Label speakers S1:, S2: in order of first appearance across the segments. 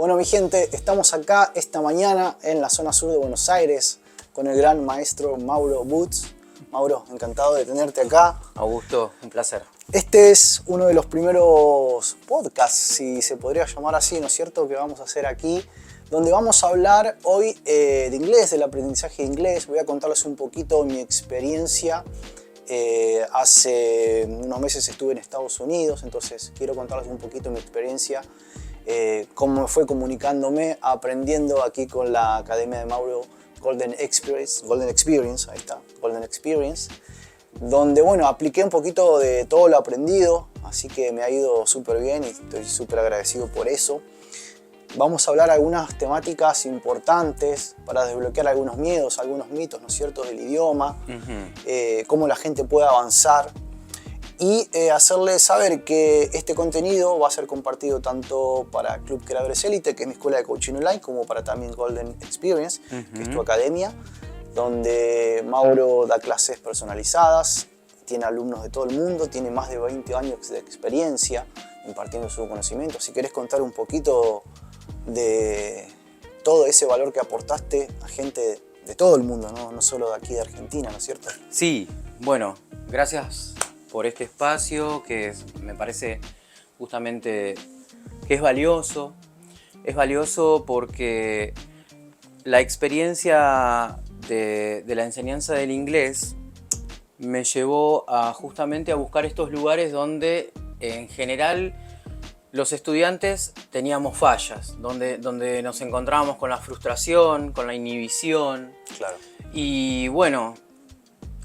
S1: Bueno, mi gente, estamos acá esta mañana en la zona sur de Buenos Aires con el gran maestro Mauro Butz. Mauro, encantado de tenerte acá.
S2: Augusto, un placer.
S1: Este es uno de los primeros podcasts, si se podría llamar así, ¿no es cierto?, que vamos a hacer aquí, donde vamos a hablar hoy de inglés, del aprendizaje de inglés. Voy a contarles un poquito mi experiencia. Hace unos meses estuve en Estados Unidos, entonces quiero contarles un poquito mi experiencia, cómo me fue comunicándome, aprendiendo aquí con la Academia de Mauro Golden Experience, ahí está, Golden Experience, donde, bueno, apliqué un poquito de todo lo aprendido, así que me ha ido súper bien y estoy súper agradecido por eso. Vamos a hablar algunas temáticas importantes para desbloquear algunos miedos, algunos mitos, ¿no es cierto?, del idioma, cómo la gente puede avanzar y hacerles saber que este contenido va a ser compartido tanto para Club Creadores Elite, que es mi escuela de coaching online, como para también Golden Experience, que es tu academia, donde Mauro da clases personalizadas, tiene alumnos de todo el mundo, tiene más de 20 años de experiencia impartiendo su conocimiento. Si querés contar un poquito de todo ese valor que aportaste a gente de todo el mundo, no solo de aquí de Argentina, ¿no es cierto?
S2: Sí, bueno, gracias por este espacio que me parece justamente que es valioso. Es valioso porque la experiencia de la enseñanza del inglés me llevó justamente a buscar estos lugares donde en general los estudiantes teníamos fallas, donde nos encontrábamos con la frustración, con la inhibición.
S1: Claro.
S2: Y bueno,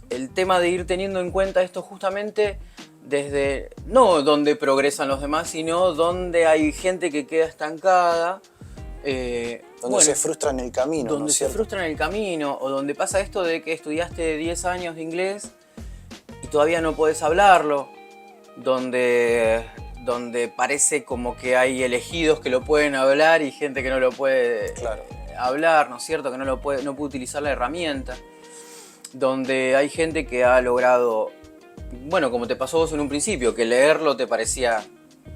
S2: el tema de ir teniendo en cuenta esto justamente desde, no donde progresan los demás, sino donde hay gente que queda estancada.
S1: Donde se frustra en el camino,
S2: donde
S1: ¿no es
S2: se
S1: cierto?
S2: frustra en el camino, o donde pasa esto de que estudiaste 10 años de inglés y todavía no podés hablarlo, donde parece como que hay elegidos que lo pueden hablar y gente que no lo puede hablar, ¿no es cierto? Que no puede utilizar la herramienta. Donde hay gente que ha logrado, bueno, como te pasó vos en un principio, que leerlo te parecía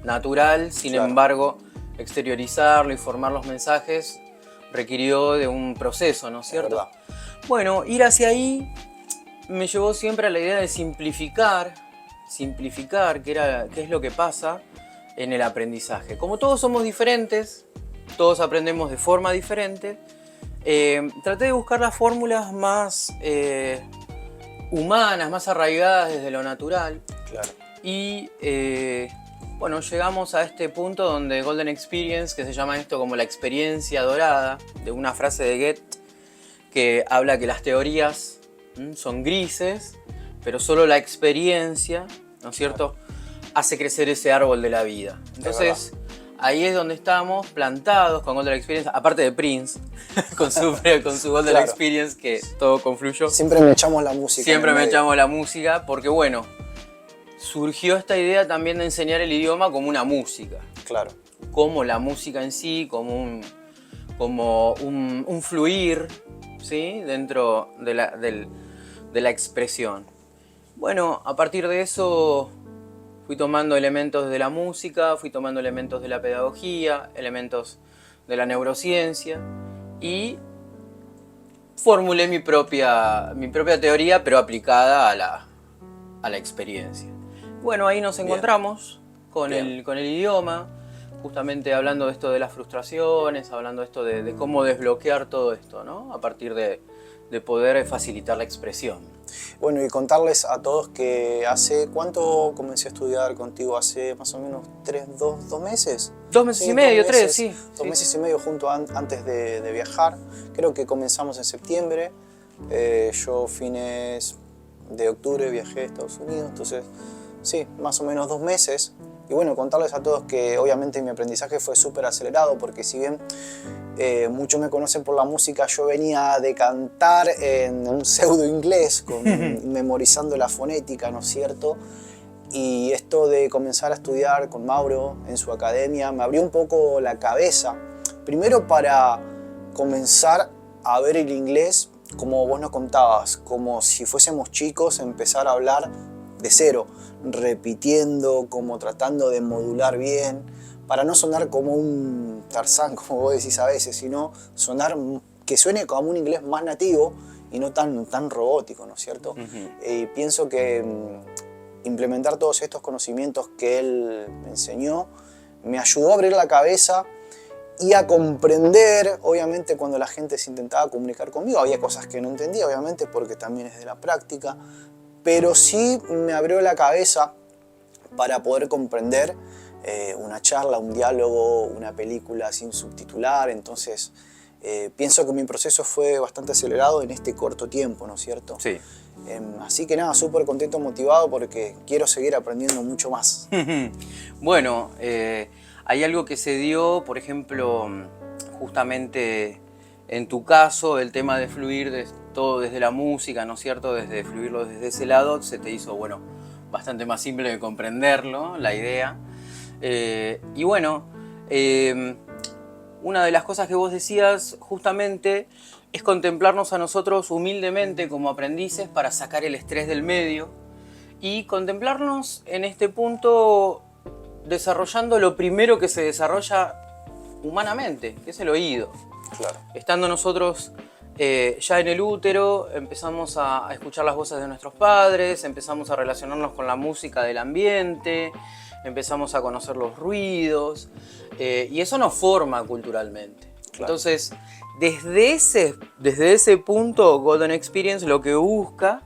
S2: natural, sin embargo, exteriorizarlo y formar los mensajes requirió de un proceso, ¿no es cierto? Bueno, ir hacia ahí me llevó siempre a la idea de simplificar qué es lo que pasa en el aprendizaje. Como todos somos diferentes, todos aprendemos de forma diferente, traté de buscar las fórmulas más humanas, más arraigadas desde lo natural.
S1: Claro.
S2: Y bueno, llegamos a este punto donde Golden Experience, que se llama esto como la experiencia dorada, de una frase de Goethe que habla que las teorías son grises, pero solo la experiencia, ¿no es cierto?, hace crecer ese árbol de la vida. Entonces, ahí es donde estamos plantados con Golden Experience, aparte de Prince, con su Golden Experience, que todo confluyó.
S1: Siempre me echamos la música.
S2: Siempre me echamos la música, porque bueno, surgió esta idea también de enseñar el idioma como una música.
S1: Claro.
S2: Como la música en sí, como un fluir, ¿sí?, dentro de la expresión. Bueno, a partir de eso fui tomando elementos de la música, fui tomando elementos de la pedagogía, elementos de la neurociencia y formulé mi propia teoría, pero aplicada a la experiencia. Bueno, ahí nos encontramos con el idioma, justamente hablando de esto de las frustraciones, hablando de esto de cómo desbloquear todo esto, ¿no?, a partir de poder facilitar la expresión.
S1: Bueno, y contarles a todos que ¿cuánto comencé a estudiar contigo? Hace más o menos 2 meses.
S2: 2 meses y medio, 3, sí.
S1: 2 meses y medio antes de viajar. Creo que comenzamos en septiembre. Yo fines de octubre viajé a Estados Unidos, entonces sí, más o menos 2 meses. Y bueno, contarles a todos que obviamente mi aprendizaje fue súper acelerado, porque si bien muchos me conocen por la música, yo venía de cantar en un pseudo inglés, memorizando la fonética, ¿no es cierto? Y esto de comenzar a estudiar con Mauro en su academia me abrió un poco la cabeza. Primero para comenzar a ver el inglés, como vos nos contabas, como si fuésemos chicos, empezar a hablar de cero, repitiendo, como tratando de modular bien, para no sonar como un Tarzán, como vos decís a veces, sino sonar que suene como un inglés más nativo y no tan robótico, ¿no es cierto? Y pienso que implementar todos estos conocimientos que él me enseñó me ayudó a abrir la cabeza y a comprender. Obviamente cuando la gente se intentaba comunicar conmigo había cosas que no entendía, obviamente porque también es de la práctica, pero sí me abrió la cabeza para poder comprender una charla, un diálogo, una película sin subtitular. Entonces pienso que mi proceso fue bastante acelerado en este corto tiempo, ¿no es cierto?
S2: Sí.
S1: Así que nada, súper contento, motivado porque quiero seguir aprendiendo mucho más.
S2: Bueno, hay algo que se dio, por ejemplo, justamente en tu caso, el tema de fluir todo desde la música, ¿no es cierto? Desde fluirlo desde ese lado, se te hizo, bueno, bastante más simple de comprenderlo, la idea. Y bueno, una de las cosas que vos decías justamente es contemplarnos a nosotros humildemente como aprendices para sacar el estrés del medio y contemplarnos en este punto desarrollando lo primero que se desarrolla humanamente, que es el oído.
S1: Claro.
S2: Estando nosotros ya en el útero, empezamos a escuchar las voces de nuestros padres, empezamos a relacionarnos con la música del ambiente, empezamos a conocer los ruidos, y eso nos forma culturalmente. Claro. Entonces, desde ese punto, Golden Experience lo que busca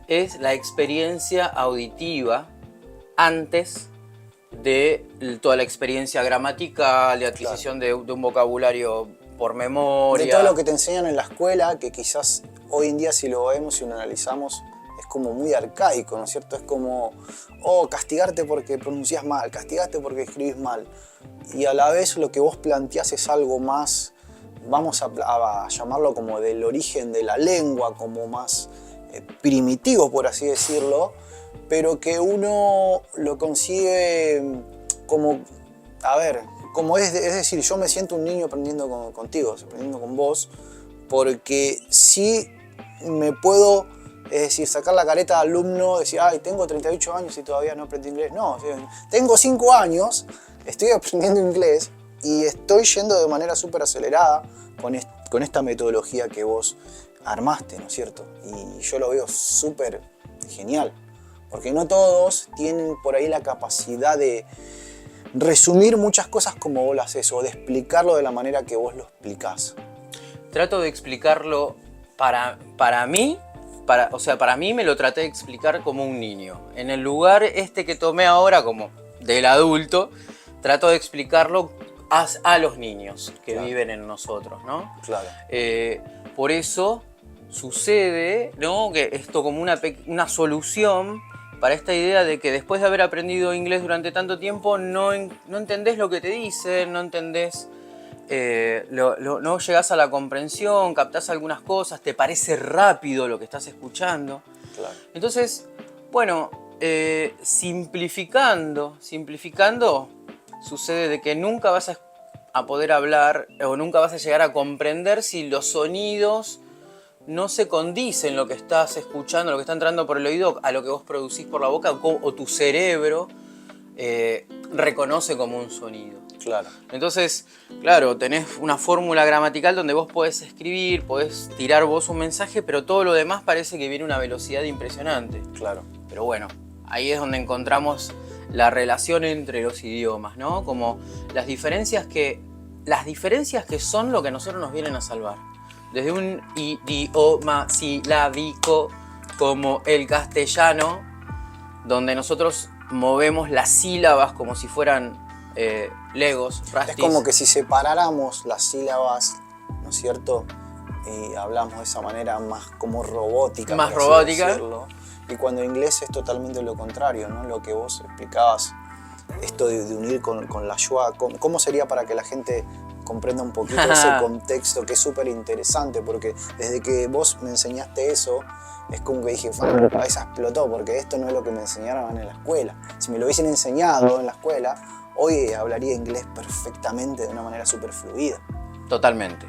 S2: es la experiencia auditiva antes de toda la experiencia gramatical, de adquisición de un vocabulario por memoria.
S1: De todo lo que te enseñan en la escuela, que quizás hoy en día si lo vemos y lo analizamos es como muy arcaico, ¿no es cierto? Es como, castigarte porque pronuncias mal, castigarte porque escribís mal. Y a la vez lo que vos planteás es algo más, vamos a llamarlo como del origen de la lengua, como más primitivo, por así decirlo, pero que uno lo consigue como, como es decir, yo me siento un niño aprendiendo contigo, aprendiendo con vos, porque sí me puedo, es decir, sacar la careta de alumno, decir, ay, tengo 38 años y todavía no aprendí inglés. No, tengo 5 años, estoy aprendiendo inglés y estoy yendo de manera súper acelerada con esta metodología que vos armaste, ¿no es cierto? Y yo lo veo súper genial, porque no todos tienen por ahí la capacidad de resumir muchas cosas como vos lo haces o de explicarlo de la manera que vos lo explicás.
S2: Trato de explicarlo para mí, para mí me lo traté de explicar como un niño. En el lugar que tomé ahora como del adulto, trato de explicarlo a los niños que viven en nosotros, ¿no?
S1: Claro.
S2: Por eso sucede, ¿no?, que esto como una solución para esta idea de que después de haber aprendido inglés durante tanto tiempo no entendés lo que te dicen, no entendés, no llegás a la comprensión, captás algunas cosas, te parece rápido lo que estás escuchando.
S1: Claro.
S2: Entonces, bueno, simplificando, sucede de que nunca vas a poder hablar o nunca vas a llegar a comprender si los sonidos no se condicen lo que estás escuchando, lo que está entrando por el oído a lo que vos producís por la boca o tu cerebro reconoce como un sonido.
S1: Claro.
S2: Entonces, claro, tenés una fórmula gramatical donde vos podés escribir, podés tirar vos un mensaje, pero todo lo demás parece que viene a una velocidad impresionante.
S1: Claro.
S2: Pero bueno, ahí es donde encontramos la relación entre los idiomas, ¿no? Como las diferencias que son lo que a nosotros nos vienen a salvar. Desde un idioma silábico como el castellano, donde nosotros movemos las sílabas como si fueran legos, rastis.
S1: Es como que si separáramos las sílabas, ¿no es cierto? Y hablamos de esa manera más como robótica.
S2: Más robótica.
S1: Y cuando en inglés es totalmente lo contrario, ¿no? Lo que vos explicabas, esto de unir con la schwa, ¿cómo sería para que la gente comprenda un poquito ese contexto que es súper interesante? Porque desde que vos me enseñaste eso, es como que dije, mi cabeza explotó, porque esto no es lo que me enseñaron en la escuela. Si me lo hubiesen enseñado en la escuela, hoy hablaría inglés perfectamente de una manera súper fluida.
S2: Totalmente,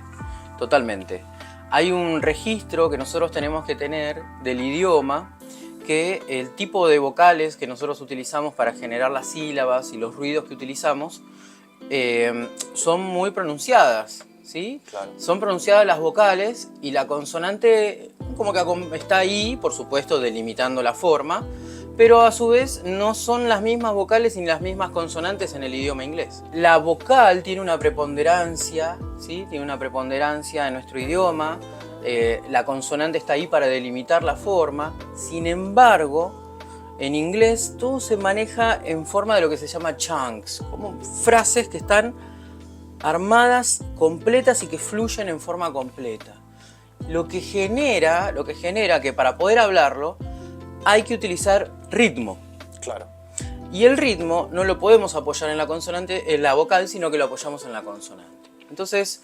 S2: totalmente. Hay un registro que nosotros tenemos que tener del idioma, que el tipo de vocales que nosotros utilizamos para generar las sílabas y los ruidos que utilizamos son muy pronunciadas, ¿sí?
S1: Claro.
S2: Son pronunciadas las vocales y la consonante como que está ahí, por supuesto, delimitando la forma, pero a su vez no son las mismas vocales ni las mismas consonantes en el idioma inglés. La vocal tiene una preponderancia, ¿sí? Tiene una preponderancia en nuestro idioma. La consonante está ahí para delimitar la forma. Sin embargo, en inglés todo se maneja en forma de lo que se llama chunks, como frases que están armadas, completas y que fluyen en forma completa. Lo que genera que para poder hablarlo hay que utilizar ritmo.
S1: Claro.
S2: Y el ritmo no lo podemos apoyar en la consonante, en la vocal, sino que lo apoyamos en la consonante. Entonces,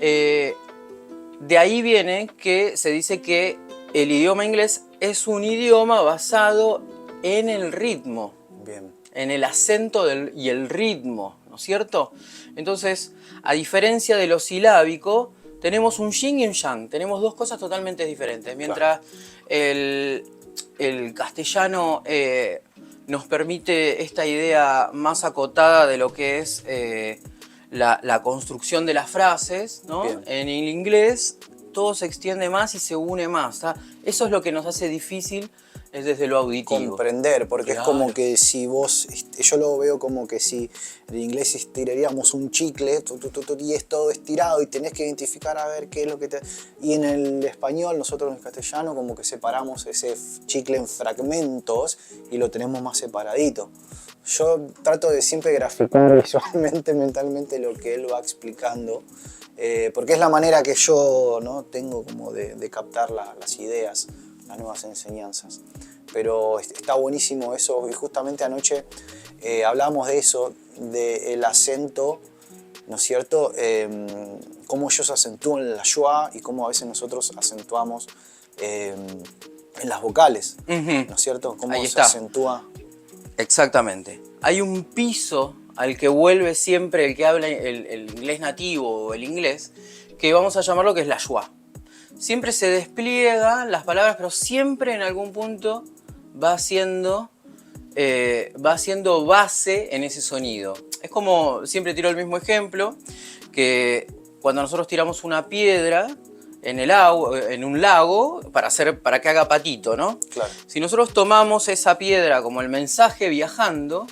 S2: de ahí viene que se dice que el idioma inglés es un idioma basado en el ritmo.
S1: Bien.
S2: En el acento y el ritmo, ¿no es cierto? Entonces, a diferencia de lo silábico, tenemos un yin y un yang, tenemos dos cosas totalmente diferentes. Mientras el castellano nos permite esta idea más acotada de lo que es la construcción de las frases, ¿no? En el inglés todo se extiende más y se une más, ¿tá? Eso es lo que nos hace difícil desde lo auditivo.
S1: Comprender, porque
S2: claro.
S1: Es como que si vos, yo lo veo como que si en inglés estiraríamos un chicle y es todo estirado y tenés que identificar a ver qué es lo que te... Y en el español, nosotros en el castellano, como que separamos ese chicle en fragmentos y lo tenemos más separadito. Yo trato de siempre graficar visualmente, mentalmente lo que él va explicando, porque es la manera que yo, ¿no?, tengo como de captar las ideas, las nuevas enseñanzas. Pero está buenísimo eso, y justamente anoche hablamos de eso, del acento, ¿no es cierto? Cómo ellos acentúan la schwa y cómo a veces nosotros acentuamos en las vocales, ¿no es cierto? Cómo se acentúa.
S2: Exactamente. Hay un piso al que vuelve siempre el que habla el inglés nativo o el inglés, que vamos a llamarlo que es la schwa. Siempre se despliegan las palabras, pero siempre en algún punto va siendo base en ese sonido. Es como, siempre tiro el mismo ejemplo, que cuando nosotros tiramos una piedra en un lago para que haga patito, ¿no?
S1: Claro.
S2: Si nosotros tomamos esa piedra como el mensaje viajando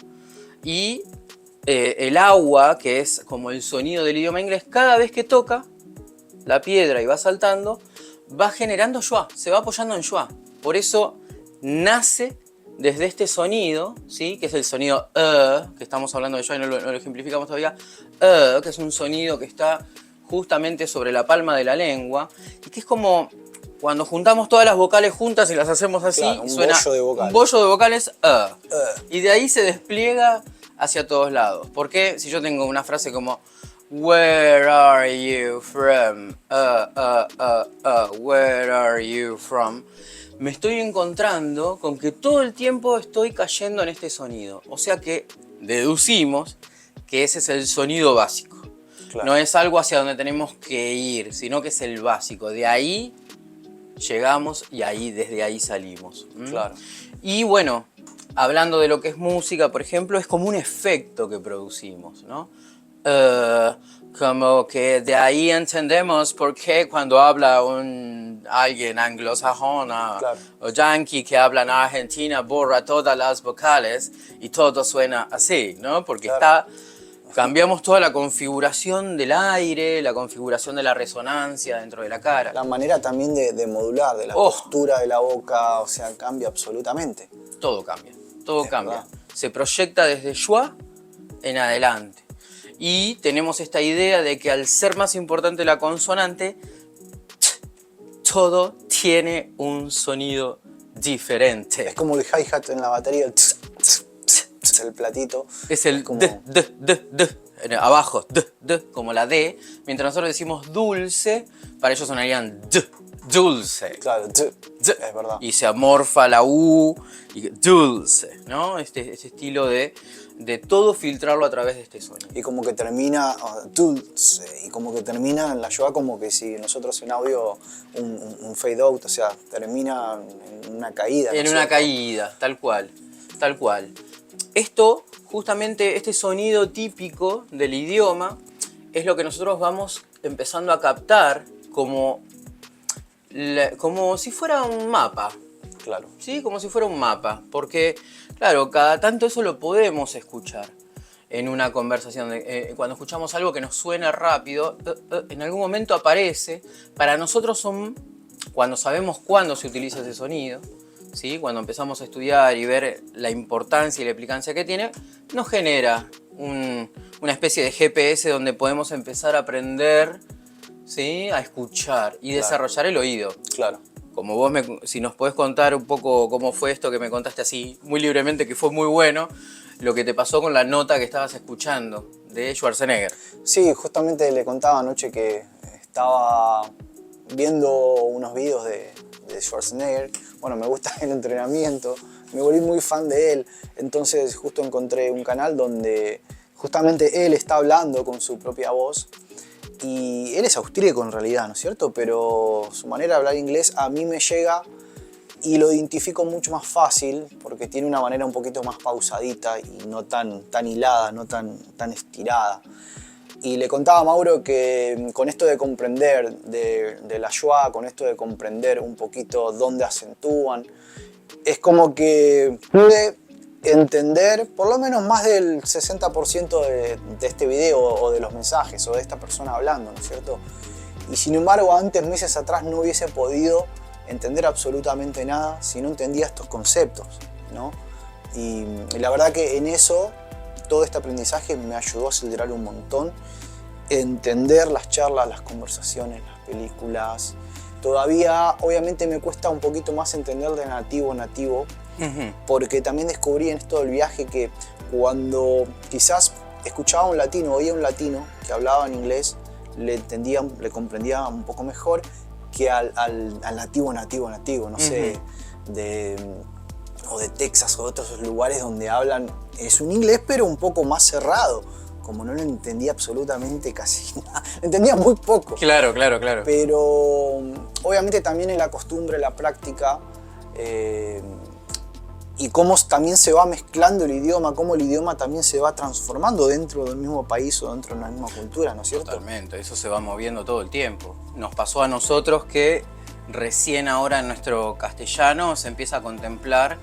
S2: y el agua, que es como el sonido del idioma inglés, cada vez que toca la piedra y va saltando, va generando schwa, se va apoyando en schwa. Por eso nace desde este sonido, ¿sí?, que es el sonido que estamos hablando de schwa y no lo ejemplificamos todavía, que es un sonido que está justamente sobre la palma de la lengua y que es como cuando juntamos todas las vocales juntas y las hacemos así,
S1: claro,
S2: suena
S1: bollo de vocales.
S2: un bollo de vocales y de ahí se despliega hacia todos lados. Porque si yo tengo una frase como Where are you from? Where are you from? Me estoy encontrando con que todo el tiempo estoy cayendo en este sonido. O sea que deducimos que ese es el sonido básico. Claro. No es algo hacia donde tenemos que ir, sino que es el básico. De ahí llegamos y desde ahí salimos.
S1: Claro.
S2: Y bueno, hablando de lo que es música, por ejemplo, es como un efecto que producimos, ¿no? Como que de ahí entendemos por qué cuando habla alguien anglosajón
S1: claro,
S2: o yankee que habla en Argentina borra todas las vocales y todo suena así, ¿no? Porque
S1: claro,
S2: cambiamos toda la configuración del aire, la configuración de la resonancia dentro de la cara.
S1: La manera también de modular, de la postura de la boca, o sea, cambia absolutamente.
S2: Todo cambia, todo cambia. Se proyecta desde schwa en adelante. Y tenemos esta idea de que al ser más importante la consonante, todo tiene un sonido diferente.
S1: Es como el hi-hat en la batería, el platito.
S2: Es el
S1: como...
S2: abajo, como la D. Mientras nosotros decimos dulce, para ellos sonarían dulce.
S1: Claro, es verdad.
S2: Y se amorfa la U, y dulce, ¿no? Este estilo de todo filtrarlo a través de este sonido.
S1: Y como que termina dulce, y como que termina en la schwa como que si nosotros en audio un fade out, o sea, termina en una caída.
S2: En una caída, tal cual, tal cual. Esto justamente este sonido típico del idioma es lo que nosotros vamos empezando a captar como si fuera un mapa.
S1: Claro.
S2: ¿Sí? Como si fuera un mapa. Porque, claro, cada tanto eso lo podemos escuchar en una conversación. Cuando escuchamos algo que nos suena rápido, en algún momento aparece. Para nosotros cuando sabemos cuándo se utiliza ese sonido, ¿sí? Cuando empezamos a estudiar y ver la importancia y la implicancia que tiene, nos genera una especie de GPS donde podemos empezar a aprender, ¿sí? A escuchar y desarrollar el oído.
S1: Claro.
S2: Como vos, si nos podés contar un poco cómo fue esto que me contaste así muy libremente, que fue muy bueno, lo que te pasó con la nota que estabas escuchando de Schwarzenegger.
S1: Sí, justamente le contaba anoche que estaba viendo unos videos de Schwarzenegger. Bueno, me gusta el entrenamiento, me volví muy fan de él. Entonces justo encontré un canal donde justamente él está hablando con su propia voz. Y él es austríaco en realidad, ¿no es cierto? Pero su manera de hablar inglés a mí me llega y lo identifico mucho más fácil porque tiene una manera un poquito más pausadita y no tan hilada, no tan estirada. Y le contaba a Mauro que con esto de comprender de la Schwa, con esto de comprender un poquito dónde acentúan, es como que pude entender por lo menos más del 60% de este video o de los mensajes o de esta persona hablando, ¿no es cierto? Y sin embargo, antes, meses atrás, no hubiese podido entender absolutamente nada si no entendía estos conceptos, ¿no? Y la verdad que en eso, todo este aprendizaje me ayudó a acelerar un montón, entender las charlas, las conversaciones, las películas. Todavía, obviamente, me cuesta un poquito más entender de nativo, porque también descubrí en esto del viaje que cuando quizás escuchaba a un latino, oía a un latino que hablaba en inglés, le comprendía un poco mejor que al nativo, no sé, o de Texas o de otros lugares donde hablan, es un inglés pero un poco más cerrado. Como no lo entendía absolutamente casi nada, entendía muy poco.
S2: Claro.
S1: Pero obviamente también en la costumbre, la práctica, y cómo también se va mezclando el idioma, cómo el idioma también se va transformando dentro del mismo país o dentro de una misma cultura, ¿no es cierto?
S2: Totalmente, eso se va moviendo todo el tiempo. Nos pasó a nosotros que recién ahora en nuestro castellano se empieza a contemplar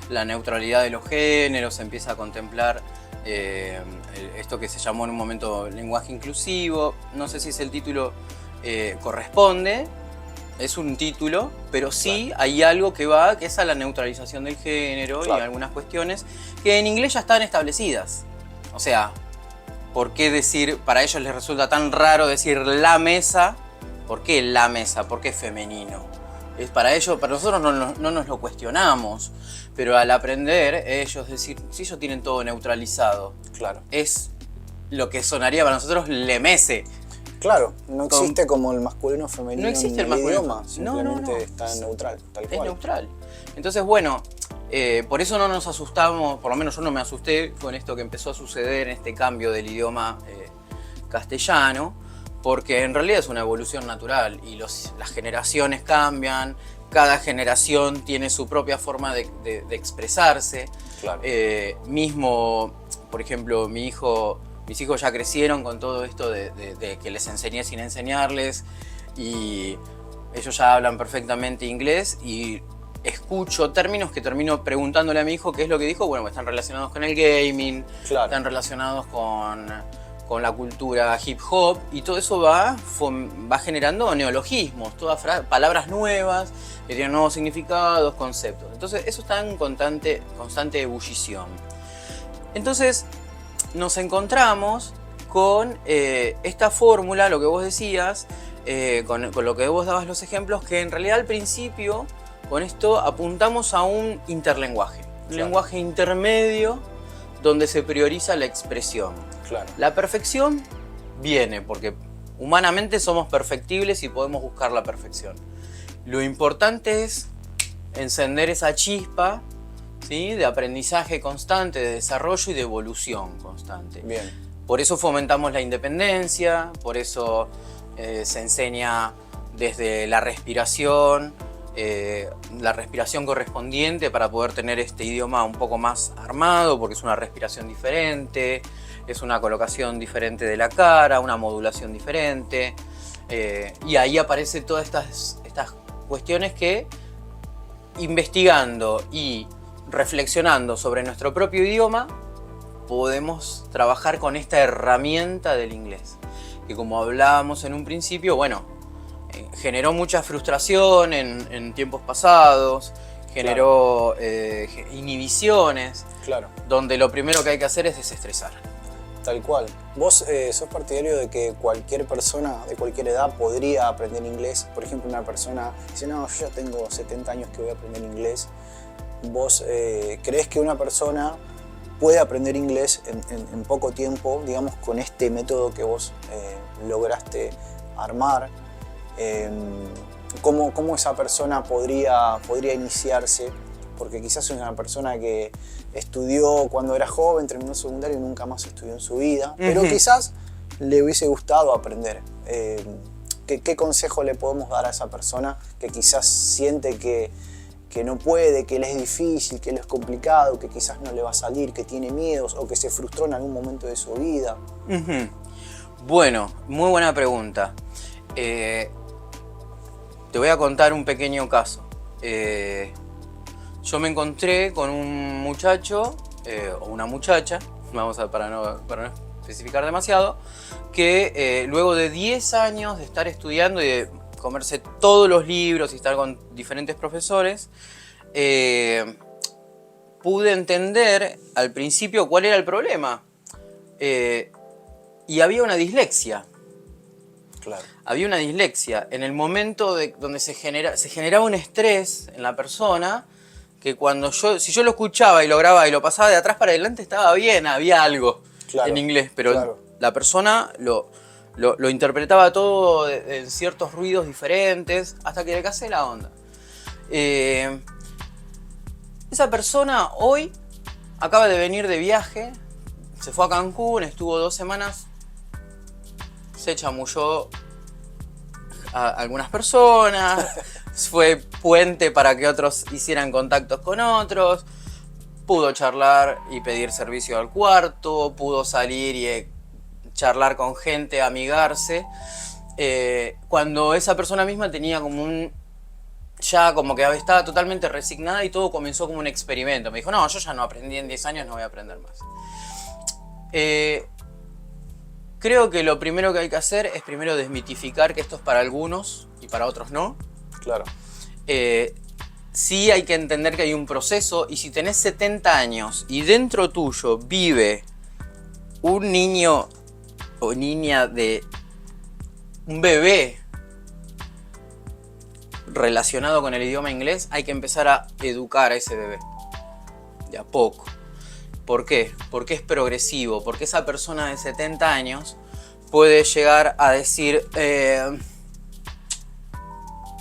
S2: la neutralidad de los géneros, se empieza a contemplar esto que se llamó en un momento lenguaje inclusivo. No sé si es el título corresponde. Es un título, pero sí claro, hay algo que es a la neutralización del género, claro, y algunas cuestiones que en inglés ya están establecidas. O sea, ¿por qué decir, para ellos les resulta tan raro decir la mesa? ¿Por qué la mesa? ¿Por qué femenino? Es para ellos, para nosotros no nos lo cuestionamos, pero al aprender ellos decir, si ellos tienen todo neutralizado,
S1: claro,
S2: es lo que sonaría para nosotros le mese.
S1: Claro, no existe como el masculino femenino,
S2: no existe
S1: en
S2: el masculino,
S1: idioma, simplemente
S2: no.
S1: Está neutral, tal cual.
S2: Es neutral. Entonces, bueno, por eso no nos asustamos, por lo menos yo no me asusté con esto que empezó a suceder en este cambio del idioma castellano, porque en realidad es una evolución natural y las generaciones cambian, cada generación tiene su propia forma de expresarse.
S1: Claro.
S2: Mismo, por ejemplo, mis hijos ya crecieron con todo esto de que les enseñé sin enseñarles y ellos ya hablan perfectamente inglés y escucho términos que termino preguntándole a mi hijo qué es lo que dijo. Bueno, están relacionados con el gaming, claro, están relacionados con la cultura hip hop y todo eso va generando neologismos, todas palabras nuevas que tienen nuevos significados, conceptos. Entonces eso está en constante ebullición. Entonces nos encontramos con esta fórmula, lo que vos decías, con lo que vos dabas los ejemplos, que en realidad al principio con esto apuntamos a un interlenguaje, un claro, lenguaje intermedio donde se prioriza la expresión.
S1: Claro.
S2: La perfección viene porque humanamente somos perfectibles y podemos buscar la perfección. Lo importante es encender esa chispa, ¿sí?, de aprendizaje constante, de desarrollo y de evolución constante.
S1: Bien.
S2: Por eso fomentamos la independencia, por eso se enseña desde la respiración, la respiración correspondiente para poder tener este idioma un poco más armado, porque es una respiración diferente, es una colocación diferente de la cara, una modulación diferente, y ahí aparecen todas estas cuestiones que, investigando y reflexionando sobre nuestro propio idioma, podemos trabajar con esta herramienta del inglés, que como hablábamos en un principio, bueno, generó mucha frustración en tiempos pasados, generó inhibiciones,
S1: Claro.
S2: donde lo primero que hay que hacer es desestresar.
S1: Tal cual. ¿Vos sos partidario de que cualquier persona de cualquier edad podría aprender inglés? Por ejemplo, una persona dice, no, yo ya tengo 70 años que voy a aprender inglés. ¿Vos creés que una persona puede aprender inglés en poco tiempo, digamos, con este método que vos lograste armar? ¿Cómo esa persona podría iniciarse? Porque quizás es una persona que estudió cuando era joven, terminó el secundario y nunca más estudió en su vida, pero quizás le hubiese gustado aprender. ¿Qué consejo le podemos dar a esa persona que quizás siente que no puede, que le es difícil, que le es complicado, que quizás no le va a salir, que tiene miedos o que se frustró en algún momento de su vida?
S2: Bueno, muy buena pregunta. Te voy a contar un pequeño caso. Yo me encontré con un muchacho o una muchacha, para no especificar demasiado, que luego de 10 años de estar estudiando y de comerse todos los libros y estar con diferentes profesores, pude entender al principio cuál era el problema. Y había una dislexia.
S1: Claro.
S2: Había una dislexia. En el momento donde se generaba un estrés en la persona, que si yo lo escuchaba y lo grababa y lo pasaba de atrás para adelante, estaba bien, había algo en inglés, pero la persona lo interpretaba todo en ciertos ruidos diferentes, hasta que le casé la onda. Esa persona hoy acaba de venir de viaje, se fue a Cancún, estuvo 2 semanas, se chamulló a algunas personas, fue puente para que otros hicieran contactos con otros, pudo charlar y pedir servicio al cuarto, pudo salir y charlar con gente, amigarse, cuando esa persona misma tenía como como que estaba totalmente resignada y todo comenzó como un experimento. Me dijo, no, yo ya no aprendí en 10 años, no voy a aprender más. Creo que lo primero que hay que hacer es primero desmitificar que esto es para algunos y para otros no.
S1: Claro.
S2: Sí hay que entender que hay un proceso, y si tenés 70 años y dentro tuyo vive un niño o niña un bebé relacionado con el idioma inglés, hay que empezar a educar a ese bebé de a poco. ¿Por qué? Porque es progresivo, porque esa persona de 70 años puede llegar a decir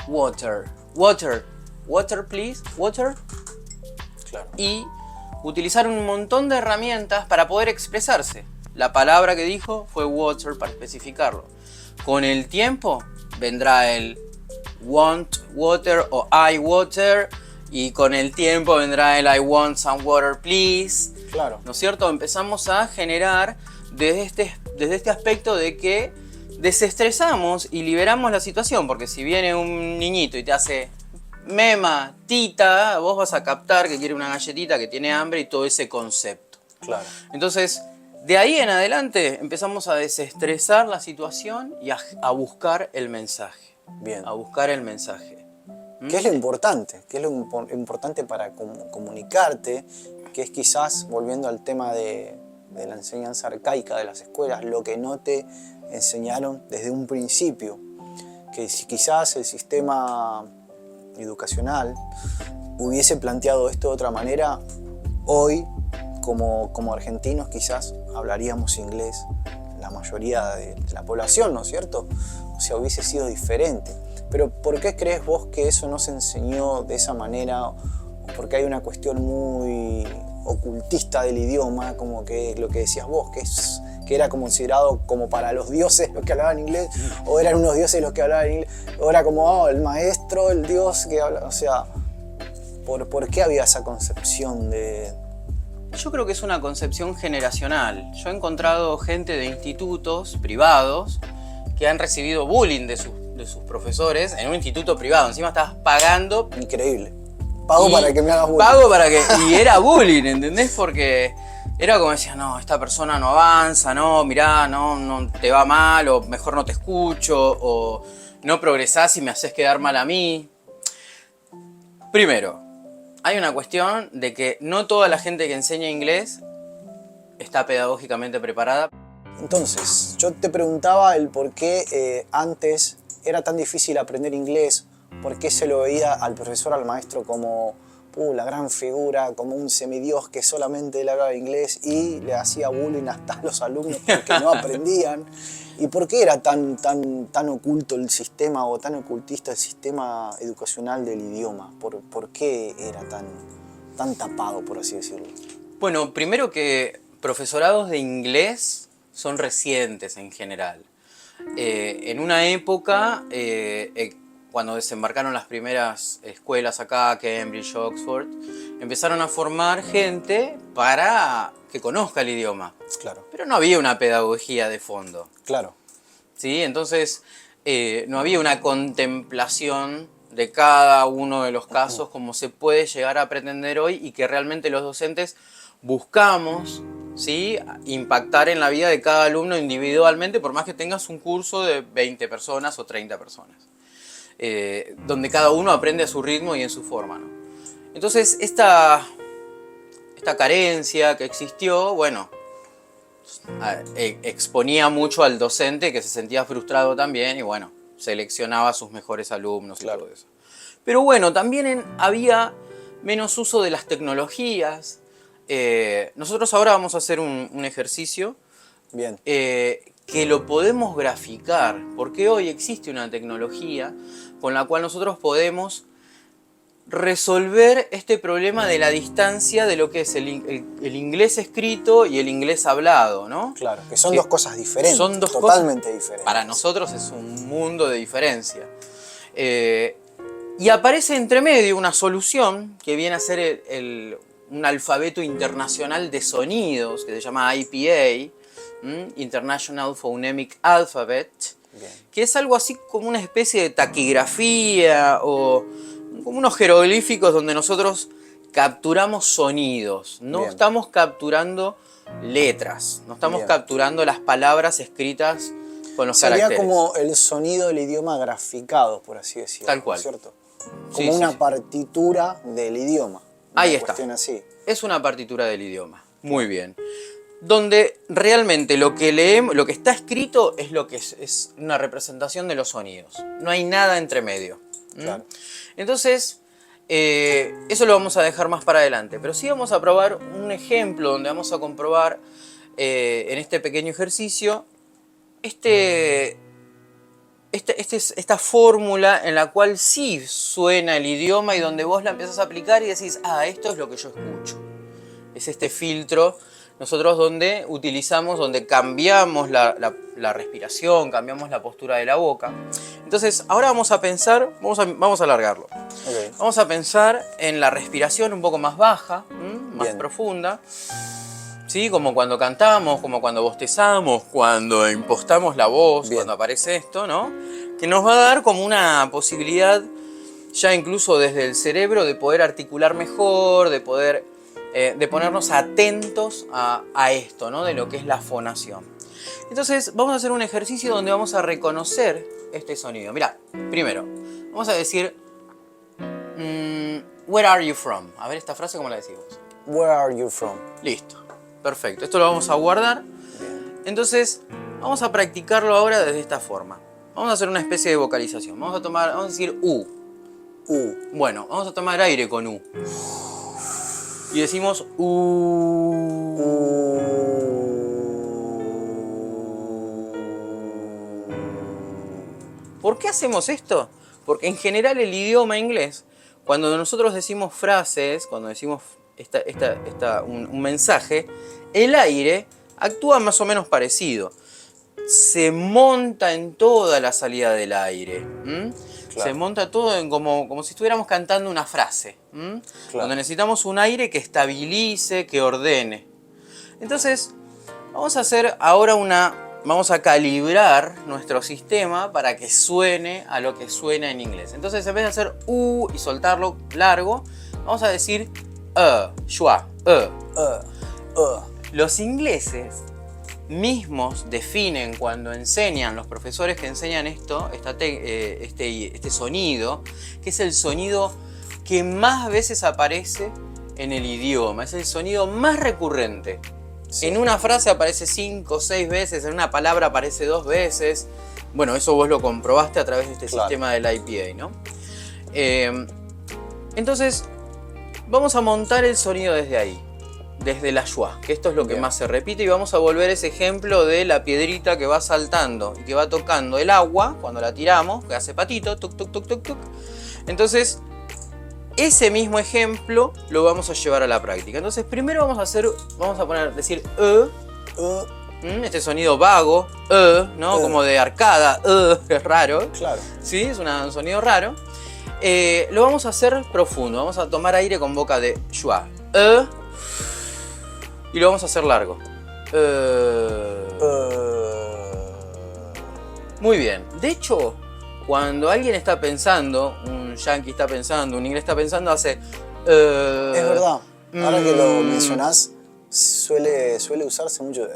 S2: water please, water.
S1: Claro.
S2: Y utilizar un montón de herramientas para poder expresarse. La palabra que dijo fue water para especificarlo. Con el tiempo vendrá el want water o I water, y con el tiempo vendrá el I want some water please.
S1: Claro.
S2: ¿No es cierto? Empezamos a generar desde este aspecto de que desestresamos y liberamos la situación, porque si viene un niñito y te hace mema, tita, vos vas a captar que quiere una galletita, que tiene hambre y todo ese concepto.
S1: Claro.
S2: Entonces, de ahí en adelante empezamos a desestresar la situación y a buscar el mensaje.
S1: Bien.
S2: A buscar el mensaje.
S1: ¿Qué es lo importante? ¿Qué es lo importante para comunicarte? Que es quizás, volviendo al tema de la enseñanza arcaica de las escuelas, lo que no te enseñaron desde un principio. Que si quizás el sistema educacional hubiese planteado esto de otra manera, hoy, como argentinos, quizás hablaríamos inglés, la mayoría de la población, ¿no es cierto? O sea, hubiese sido diferente. Pero ¿por qué crees vos que eso no se enseñó de esa manera? Porque hay una cuestión muy ocultista del idioma, como que lo que decías vos, que es que era considerado como para los dioses los que hablaban inglés, o eran unos dioses los que hablaban inglés, o era como el maestro, el dios que habla, o sea, ¿por qué había esa concepción de...?
S2: Yo creo que es una concepción generacional. Yo he encontrado gente de institutos privados que han recibido bullying de sus profesores en un instituto privado. Encima estabas pagando.
S1: Increíble. Pago para que me hagas bullying.
S2: Pago para que... Y era bullying, ¿entendés? Porque era como decía, no, esta persona no avanza, no, mirá, no te va mal, o mejor no te escucho, o no progresás y me haces quedar mal a mí. Primero, hay una cuestión de que no toda la gente que enseña inglés está pedagógicamente preparada.
S1: Entonces, yo te preguntaba el por qué antes era tan difícil aprender inglés, por qué se lo veía al profesor, al maestro como la gran figura, como un semidios que solamente él hablaba inglés y le hacía bullying hasta a los alumnos porque no aprendían. ¿Y por qué era tan oculto el sistema o tan ocultista el sistema educacional del idioma? ¿Por qué era tan tapado, por así decirlo?
S2: Bueno, primero que profesorados de inglés son recientes en general. En una época, cuando desembarcaron las primeras escuelas acá, Cambridge, Oxford, empezaron a formar gente para que conozca el idioma.
S1: Claro.
S2: Pero no había una pedagogía de fondo.
S1: Claro.
S2: ¿Sí? Entonces, no había una contemplación de cada uno de los casos como se puede llegar a pretender hoy y que realmente los docentes buscamos, ¿sí?, impactar en la vida de cada alumno individualmente, por más que tengas un curso de 20 personas o 30 personas. Donde cada uno aprende a su ritmo y en su forma, ¿no? Entonces, esta carencia que existió, bueno, exponía mucho al docente que se sentía frustrado también y bueno, seleccionaba a sus mejores alumnos y todo eso. Pero bueno, también había menos uso de las tecnologías. Nosotros ahora vamos a hacer un ejercicio.
S1: Bien.
S2: Que lo podemos graficar, porque hoy existe una tecnología con la cual nosotros podemos resolver este problema de la distancia de lo que es el inglés escrito y el inglés hablado, ¿no?
S1: Claro, que son dos cosas diferentes,
S2: son dos
S1: totalmente
S2: cosas,
S1: diferentes.
S2: Para nosotros es un mundo de diferencia. Y aparece entre medio una solución que viene a ser un alfabeto internacional de sonidos, que se llama IPA, International Phonemic Alphabet,
S1: Bien.
S2: Que es algo así como una especie de taquigrafía o como unos jeroglíficos donde nosotros capturamos sonidos, no
S1: Bien.
S2: estamos capturando letras, no estamos
S1: Bien.
S2: capturando las palabras escritas con los
S1: Sería
S2: caracteres.
S1: como el sonido del idioma graficado, por así decirlo.
S2: Tal cual.
S1: ¿Cierto? Como
S2: Sí,
S1: una
S2: sí.
S1: partitura del idioma.
S2: Ahí
S1: Una
S2: está.
S1: cuestión así.
S2: Es una partitura del idioma. Muy bien. Donde realmente lo que leemos, lo que está escrito es lo que es una representación de los sonidos. No hay nada entre medio.
S1: Claro.
S2: Entonces, eso lo vamos a dejar más para adelante. Pero sí vamos a probar un ejemplo donde vamos a comprobar en este pequeño ejercicio esta fórmula en la cual sí suena el idioma y donde vos la empiezas a aplicar y decís, esto es lo que yo escucho. Es este filtro, nosotros donde cambiamos la respiración, cambiamos la postura de la boca. Entonces, ahora vamos a pensar, vamos a alargarlo.
S1: Okay.
S2: Vamos a pensar en la respiración un poco más baja, más
S1: Bien.
S2: profunda. ¿Sí? Como cuando cantamos, como cuando bostezamos, cuando impostamos la voz,
S1: Bien.
S2: cuando aparece esto, ¿no? Que nos va a dar como una posibilidad, ya incluso desde el cerebro, de poder articular mejor, de ponernos atentos a esto, ¿no? De lo que es la fonación. Entonces, vamos a hacer un ejercicio donde vamos a reconocer este sonido. Mirá, primero, vamos a decir, where are you from? A ver, esta frase, ¿cómo la decimos?
S1: Where are you from?
S2: Listo. Perfecto, esto lo vamos a guardar.
S1: Bien.
S2: Entonces, vamos a practicarlo ahora desde esta forma. Vamos a hacer una especie de vocalización. Vamos a decir U. Bueno, vamos a tomar aire con U. Y decimos U. ¿Por qué hacemos esto? Porque en general el idioma inglés, cuando nosotros decimos frases, cuando decimos un mensaje, el aire actúa más o menos parecido. Se monta en toda la salida del aire.
S1: Claro.
S2: Se monta todo en como si estuviéramos cantando una frase.
S1: Claro.
S2: Donde necesitamos un aire que estabilice, que ordene. Entonces, vamos a hacer ahora vamos a calibrar nuestro sistema para que suene a lo que suena en inglés. Entonces, en vez de hacer y soltarlo largo, vamos a decir schwa, Los ingleses mismos definen cuando enseñan, los profesores que enseñan este sonido, que es el sonido que más veces aparece en el idioma, es el sonido más recurrente. Sí. En una frase aparece 5 o 6 veces, en una palabra aparece 2 veces. Bueno, eso vos lo comprobaste a través de este sistema del IPA, ¿no? Entonces, vamos a montar el sonido desde ahí, desde la schwa, que esto es lo que más se repite, y vamos a volver ese ejemplo de la piedrita que va saltando y que va tocando el agua cuando la tiramos, que hace patito, tuc, tuc, tuc, tuc, tuc. Entonces, ese mismo ejemplo lo vamos a llevar a la práctica. Entonces, primero vamos a decir este sonido vago, ¿no? Como de arcada, es raro.
S1: Claro.
S2: Sí, es un sonido raro. Lo vamos a hacer profundo, vamos a tomar aire con boca de schwa. Y lo vamos a hacer largo. Muy bien. De hecho, cuando alguien está pensando, un yankee está pensando, un inglés está pensando, hace...
S1: es verdad. Ahora que lo mencionás, suele usarse mucho...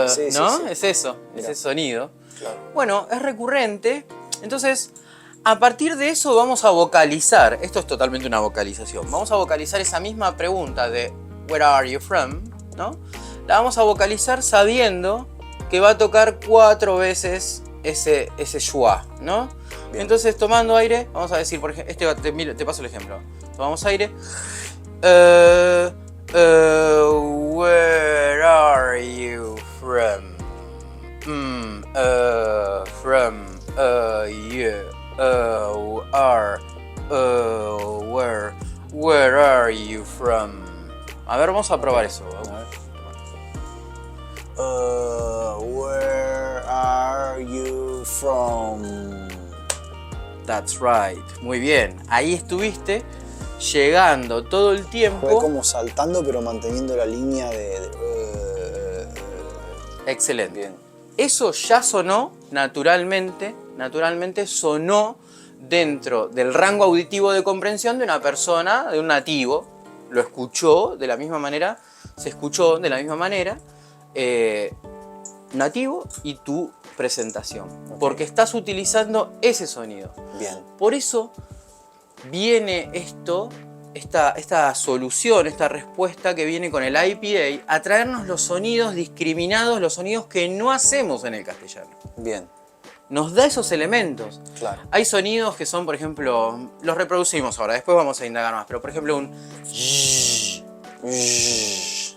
S2: sí, ¿no? Sí. Es eso, mirá. Ese sonido.
S1: Claro.
S2: Bueno, es recurrente. Entonces, a partir de eso vamos a vocalizar. Esto es totalmente una vocalización. Vamos a vocalizar esa misma pregunta de Where are you from? ¿No? La vamos a vocalizar sabiendo que va a tocar 4 veces ese schwa, ¿no? Bien. Entonces, tomando aire, vamos a decir, por ejemplo, te paso el ejemplo. Tomamos aire. Where are you from? Where are you from? A ver, vamos a probar eso.
S1: Where are you from?
S2: That's right. Muy bien. Ahí estuviste llegando todo el tiempo.
S1: Fue como saltando, pero manteniendo la línea
S2: Excelente.
S1: Bien.
S2: Eso ya sonó naturalmente sonó dentro del rango auditivo de comprensión de una persona, de un nativo. Lo escuchó de la misma manera, se escuchó de la misma manera, nativo y tu presentación. Okay. Porque estás utilizando ese sonido.
S1: Bien.
S2: Por eso viene esta solución, esta respuesta que viene con el IPA a traernos los sonidos discriminados, los sonidos que no hacemos en el castellano.
S1: Bien.
S2: Nos da esos elementos.
S1: Claro.
S2: Hay sonidos que son, por ejemplo, los reproducimos ahora, después vamos a indagar más, pero por ejemplo un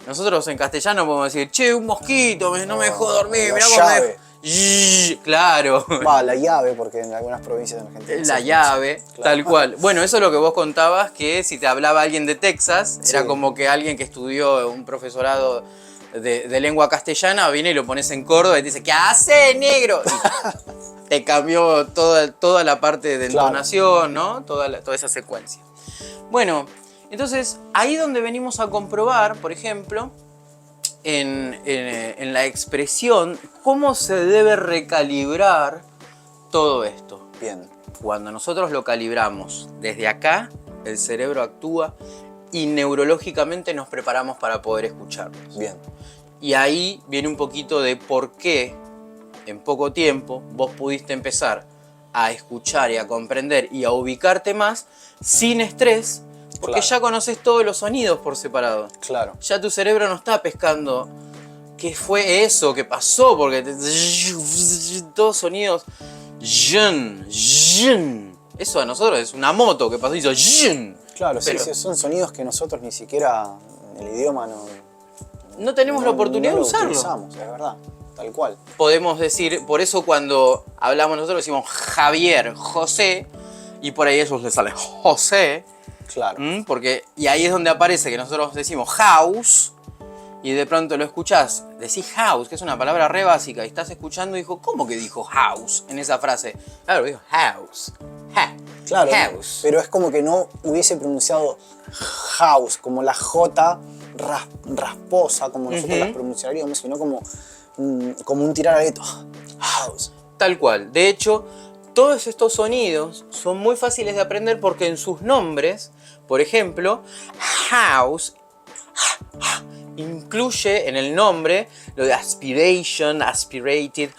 S2: nosotros en castellano podemos decir, che, un mosquito, no me dejó dormir, mirá cómo me... Claro.
S1: Va, la llave, porque en algunas provincias de Argentina...
S2: La llave, claro. Tal cual. Bueno, eso es lo que vos contabas, que si te hablaba alguien de Texas, sí. Era como que alguien que estudió un profesorado de lengua castellana, viene y lo pones en Córdoba y te dice, ¿qué hace, negro? Y te cambió toda la parte de entonación, ¿no? Toda esa secuencia. Bueno, entonces, ahí donde venimos a comprobar, por ejemplo, en la expresión, cómo se debe recalibrar todo esto.
S1: Bien.
S2: Cuando nosotros lo calibramos desde acá, el cerebro actúa y neurológicamente nos preparamos para poder escucharlos.
S1: Bien.
S2: Y ahí viene un poquito de por qué en poco tiempo vos pudiste empezar a escuchar y a comprender y a ubicarte más sin estrés, porque ya conoces todos los sonidos por separado.
S1: Claro.
S2: Ya tu cerebro no está pescando qué fue eso, qué pasó, porque todos sonidos. Eso a nosotros es una moto que pasó y hizo.
S1: Claro, pero sí, son sonidos que nosotros ni siquiera en el idioma
S2: no tenemos la oportunidad de usarlo.
S1: Utilizamos, es verdad, tal cual.
S2: Podemos decir, por eso cuando hablamos nosotros decimos Javier, José, y por ahí a ellos les sale José.
S1: Claro.
S2: Y ahí es donde aparece que nosotros decimos house y de pronto lo escuchás, decís house, que es una palabra re básica, y estás escuchando y dijo, ¿cómo que dijo house en esa frase? Claro, dijo house.
S1: Claro,
S2: House.
S1: pero es como que no hubiese pronunciado house, como la J rasposa, como nosotros las pronunciaríamos, sino como un tirar aleto. House.
S2: Tal cual. De hecho, todos estos sonidos son muy fáciles de aprender porque en sus nombres, por ejemplo, house incluye en el nombre lo de aspiration, aspirated,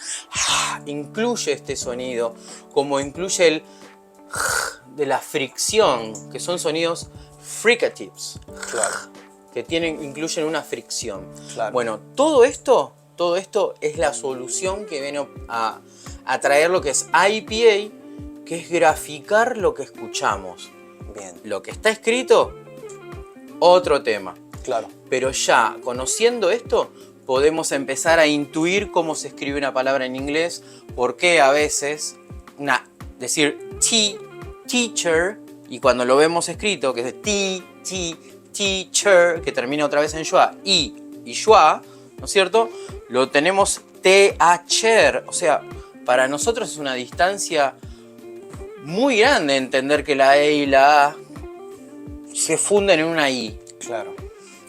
S2: incluye este sonido, como incluye el de la fricción, que son sonidos fricatives,
S1: Claro.
S2: que incluyen una fricción.
S1: Claro.
S2: Bueno, todo esto es la solución que viene a traer lo que es IPA, que es graficar lo que escuchamos.
S1: Bien.
S2: Lo que está escrito, otro tema.
S1: Claro.
S2: Pero ya conociendo esto, podemos empezar a intuir cómo se escribe una palabra en inglés, por qué a veces decir teacher, y cuando lo vemos escrito, que es teacher, que termina otra vez en schwa, y schwa, ¿no es cierto? Lo tenemos teacher, o sea, para nosotros es una distancia muy grande entender que la E y la A se funden en una I.
S1: Claro.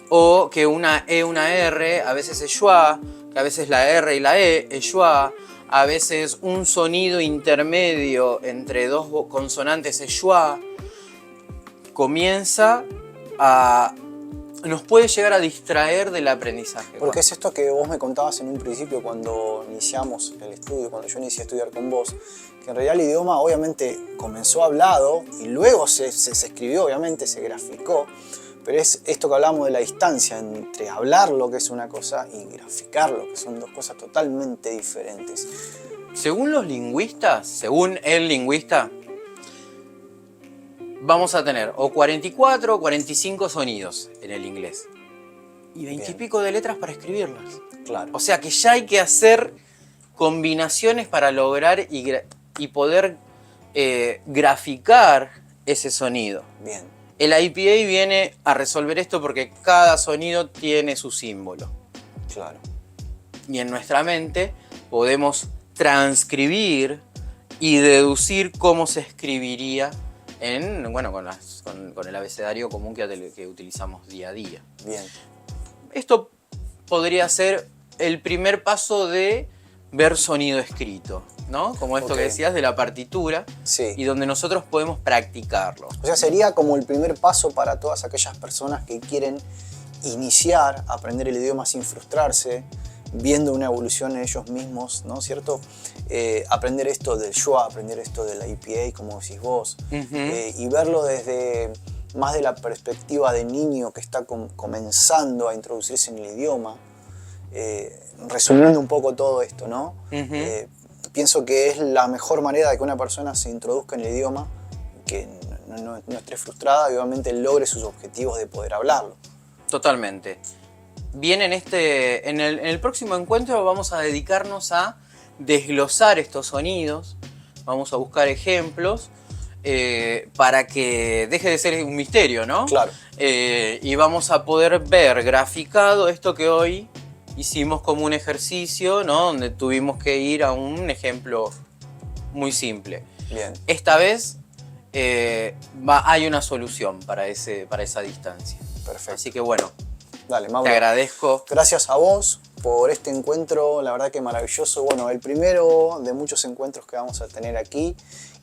S2: O que una E, una R, a veces es schwa, que a veces la R y la E es schwa, a veces un sonido intermedio entre dos consonantes es schwa, nos puede llegar a distraer del aprendizaje.
S1: Porque es esto que vos me contabas en un principio cuando iniciamos el estudio, cuando yo inicié a estudiar con vos, que en realidad el idioma obviamente comenzó hablado y luego se escribió, obviamente se graficó, pero es esto que hablamos de la distancia entre hablarlo, que es una cosa, y graficarlo, que son dos cosas totalmente diferentes.
S2: Según los lingüistas, según el lingüista, vamos a tener o 44 o 45 sonidos en el inglés y 20 y pico de letras para escribirlas.
S1: Claro.
S2: O sea que ya hay que hacer combinaciones para lograr y poder graficar ese sonido.
S1: Bien.
S2: El IPA viene a resolver esto porque cada sonido tiene su símbolo.
S1: Claro.
S2: Y en nuestra mente podemos transcribir y deducir cómo se escribiría con el abecedario común que utilizamos día a día.
S1: Bien.
S2: Esto podría ser el primer paso de ver sonido escrito, ¿no? Como esto que decías de la partitura,
S1: sí.
S2: Y donde nosotros podemos practicarlo.
S1: O sea, sería como el primer paso para todas aquellas personas que quieren iniciar a aprender el idioma sin frustrarse, viendo una evolución en ellos mismos, ¿no? ¿Cierto? Aprender esto del schwa, aprender esto de la IPA, como decís vos, y verlo desde más de la perspectiva de niño que está comenzando a introducirse en el idioma, resumiendo un poco todo esto, ¿no? Pienso que es la mejor manera de que una persona se introduzca en el idioma, que no esté frustrada y obviamente logre sus objetivos de poder hablarlo.
S2: Totalmente. Bien, en el próximo encuentro vamos a dedicarnos a desglosar estos sonidos, vamos a buscar ejemplos para que deje de ser un misterio, ¿no?
S1: Claro.
S2: Y vamos a poder ver graficado esto que hoy hicimos como un ejercicio, ¿no? Donde tuvimos que ir a un ejemplo muy simple.
S1: Bien.
S2: Esta vez hay una solución para esa distancia.
S1: Perfecto.
S2: Así que bueno,
S1: dale, Mauro.
S2: te agradezco.
S1: Gracias a vos por este encuentro, la verdad que maravilloso. Bueno, el primero de muchos encuentros que vamos a tener aquí.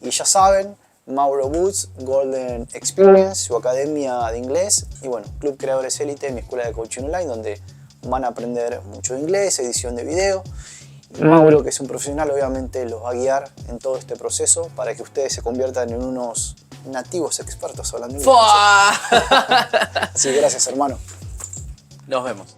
S1: Y ya saben, Mauro Woods, Golden Experience, su academia de inglés. Y bueno, Club Creadores Élite, mi escuela de coaching online, donde van a aprender mucho inglés, edición de video. Y Mauro, que es un profesional, obviamente los va a guiar en todo este proceso para que ustedes se conviertan en unos nativos expertos hablando inglés.
S2: ¡Fua!
S1: Así que gracias, hermano.
S2: Nos vemos.